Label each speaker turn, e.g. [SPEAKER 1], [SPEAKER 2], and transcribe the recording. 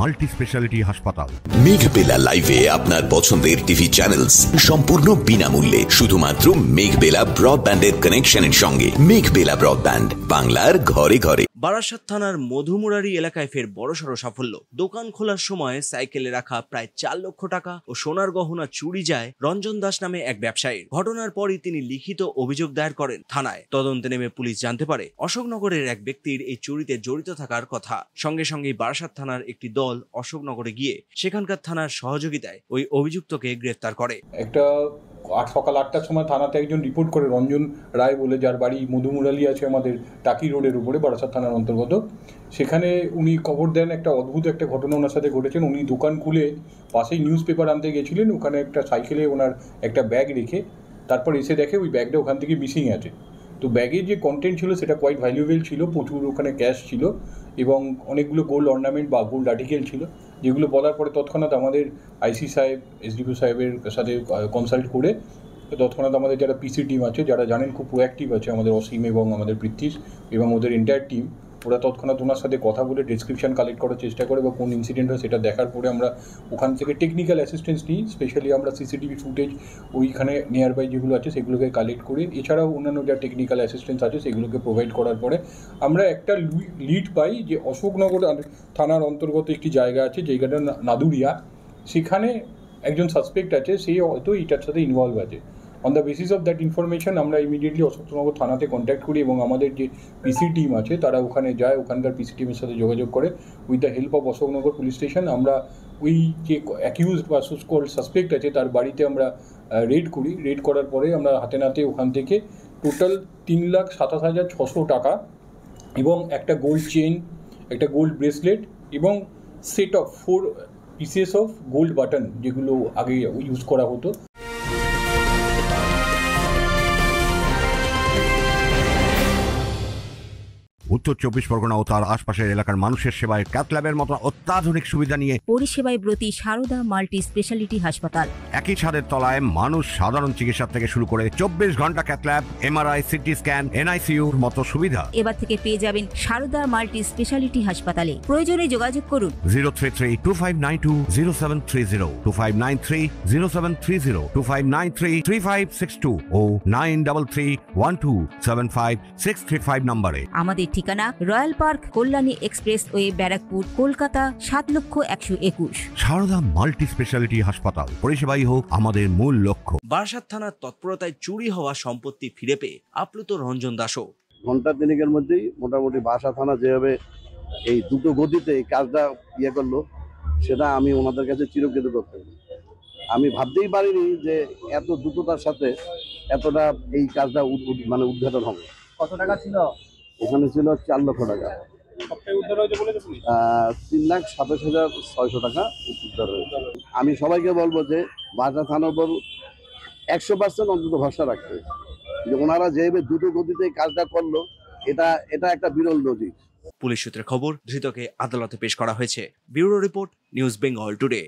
[SPEAKER 1] Multi speciality হাসপাতাল।
[SPEAKER 2] মেঘবেলা লাইভে আপনার পছন্দের টিভি চ্যানেলস সম্পূর্ণ বিনামূল্যে, শুধুমাত্র মেঘবেলা ব্রডব্যান্ডের কানেকশনের সঙ্গে। মেঘবেলা ব্রডব্যান্ড, বাংলার ঘরে ঘরে।
[SPEAKER 3] বারাসাত থানার মধুমুরারি এলাকায় ফের বড়সড় সাফল্য। দোকান খোলার সময় সাইকেলে রাখা প্রায় 4 লক্ষ টাকা ও সোনার গহনা চুরি যায় রঞ্জন দাস নামে এক ব্যবসায়ীর। ঘটনার পরই তিনি লিখিত অভিযোগ দায়ের করেন থানায়। তদন্তে নেমে পুলিশ জানতে পারে অশোকনগরের এক ব্যক্তির এই চুরিতে জড়িত থাকার কথা। সঙ্গে সঙ্গেই বারাসাত থানার একটি দল অশোকনগরে গিয়ে সেখানকার থানার সহযোগিতায় ওই অভিযুক্তকে গ্রেফতার করে।
[SPEAKER 4] একটা সকাল 8টার সময় থানাতে একজন রিপোর্ট করে, রঞ্জন রায় বলে, যার বাড়ি মধুমুরালি আছে আমাদের টাকি রোডের উপরে, বারাসাত থানার অন্তর্গত। সেখানে উনি খবর দেন একটা অদ্ভুত একটা ঘটনা ওনার সাথে ঘটেছেন। উনি দোকান খুলে পাশেই নিউজ পেপার আনতে গেছিলেন, ওখানে একটা সাইকেলে ওনার একটা ব্যাগ রেখে তারপর এসে দেখে ওই ব্যাগটা ওখান থেকে মিসিং আছে। তো ব্যাগের যে কন্টেন্ট ছিল সেটা কোয়াইট ভ্যালুয়েবল ছিল, প্রচুর ওখানে ক্যাশ ছিল এবং অনেকগুলো গোল্ড অর্নামেন্ট বা গোল্ড আর্টিকেল ছিল, যেগুলো বলার পরে তৎক্ষণাৎ আমাদের আইসি সাহেব, এসডিপিও সাহেবের সাথে কনসাল্ট করে তৎক্ষণাৎ আমাদের যারা পিসি টিম আছে, যারা জানেন খুব প্রোঅ্যাক্টিভ আছে, আমাদের অসীম এবং আমাদের পৃথ্বীশ এবং ওদের এন্টায়ার টিম, ওরা তৎক্ষণাৎ ওনার সাথে কথা বলে ডেসক্রিপশন কালেক্ট করার চেষ্টা করে বা কোন ইনসিডেন্ট হয় সেটা দেখার পরে আমরা ওখান থেকে টেকনিক্যাল অ্যাসিস্ট্যান্স নিই। স্পেশালি আমরা সিসিটিভি ফুটেজ ওইখানে নিয়ার বাই যেগুলো আছে সেগুলোকে কালেক্ট করি, এছাড়াও অন্যান্য যা টেকনিক্যাল অ্যাসিস্ট্যান্স আছে সেগুলোকে প্রোভাইড করার পরে আমরা একটা লিড পাই যে অশোকনগর থানার অন্তর্গত একটি জায়গা আছে, জায়গাটা নাদুরিয়া, সেখানে একজন সাসপেক্ট আছে, সে হয়তো এটার সাথে ইনভলভ আছে। On the basis of that information আমরা ইমিডিয়েটলি অশোকনগর থানাতে কন্ট্যাক্ট করি এবং আমাদের যে পিসি টিম আছে তারা ওখানে যায়, ওখানকার পিসি টিমের সাথে যোগাযোগ করে। With the help of Ashoknagar police station আমরা ওই যে অ্যাকিউজড বা সাসপেক্ট আছে তার বাড়িতে আমরা রেড করি। রেড করার পরে আমরা হাতে নাতে ওখান থেকে টোটাল 3,27,600 টাকা এবং একটা গোল্ড চেন, একটা গোল্ড ব্রেসলেট এবং set of 4 pieces of gold button, যেগুলো আগে ইউজ করা হতো।
[SPEAKER 1] উত্তর 24 পরগনা ও তার আশপাশের এলাকার মানুষের সেবায় ক্যাথ ল্যাবের মতো অত্যাধুনিক সুবিধা নিয়ে
[SPEAKER 5] পরিষেবায় ব্রতী সারদা মাল্টি স্পেশালিটি হাসপাতাল।
[SPEAKER 1] একই ছাদের তলায় মানুষ সাধারণ চিকিৎসা থেকে শুরু করে 24 ঘন্টা cath lab, MRI, CT scan, এনআইসিইউর মতো সুবিধা
[SPEAKER 5] এবার থেকে পেয়ে যাবেন সারদা মাল্টি স্পেশালিটি হাসপাতালে। প্রয়োজনে যোগাযোগ করুন
[SPEAKER 1] 033-2592-0730, 2593-0730, 2593-3562 ও 9331275635 নম্বরে।
[SPEAKER 5] আমাদের ঠিকানা Royal Park, Kalyani expressway, Barrackpore, Kolkata 7,01,021।
[SPEAKER 1] Sarada multi speciality হাসপাতাল, পরিষেবাই হোক আমাদের মূল লক্ষ্য।
[SPEAKER 3] বারাসাত থানার তৎপরতায় চুরি হওয়া সম্পত্তি ফিরে পেয়ে আপ্লুত রঞ্জন দাসও।
[SPEAKER 6] ঘন্টা তিনেকের মধ্যেই মোটামুটি বারাসাত থানা যেভাবে এই দুটো গতিতে এই কাজটা করলো, সেটা আমি ওনাদের কাছে চিরকৃতজ্ঞ করতে পারি। আমি ভাবতেই পারিনি যে এত দ্রুততার সাথে এতটা এই কাজটা উদ্ঘাটন হবে।
[SPEAKER 7] কত টাকা ছিল?
[SPEAKER 6] ওখানে ছিল 4 লক্ষ টাকা। 3,27,600 টাকা উদ্ধার হয়েছে। আমি সবাইকে বলবো যে বারাসাত থানার উপর 100% অন্তত ভরসা রাখতে, যে ওনারা যেভাবে দ্রুত গতিতে কাজটা করলো, এটা একটা বিরল নজির।
[SPEAKER 3] পুলিশ সূত্রে খবর, ধৃতকে আদালতে পেশ করা হয়েছে। Bureau report, news Bengal today.